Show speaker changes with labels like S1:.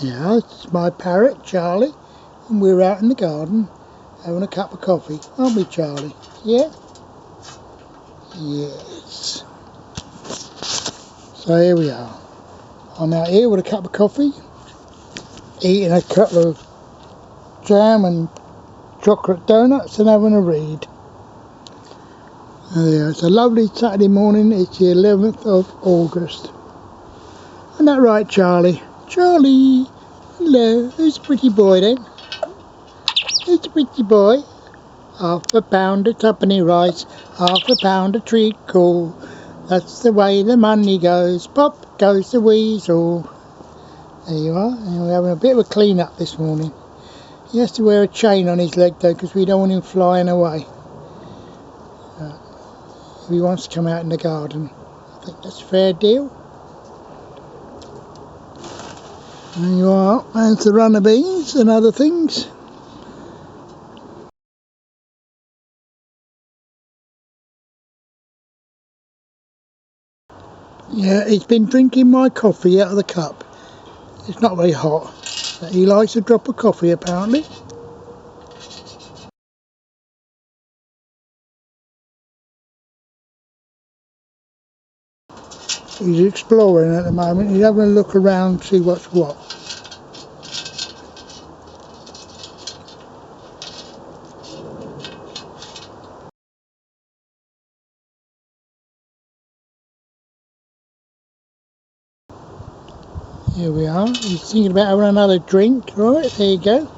S1: Yeah, it's my parrot, Charlie, and we're out in the garden having a cup of coffee, aren't we, Charlie? Yeah? Yes. So here we are. I'm out here with a cup of coffee, eating a couple of jam and chocolate donuts and having a read. There, it's a lovely Saturday morning. It's the 11th of August. Isn't that right, Charlie? Charlie! Hello, who's a pretty boy then? Who's a pretty boy? Half a pound of tuppenny rice, half a pound of treacle. That's the way the money goes. Pop goes the weasel. There you are. And we're having a bit of a clean up this morning. He has to wear a chain on his leg though, because we don't want him flying away. If he wants to come out in the garden, I think that's a fair deal. There you are. There's the runner beans and other things. Yeah, he's been drinking my coffee out of the cup. It's not very hot, but he likes a drop of coffee apparently. He's exploring at the moment. He's having a look around to see what's what. Here we are. He's thinking about having another drink. Right, there you go.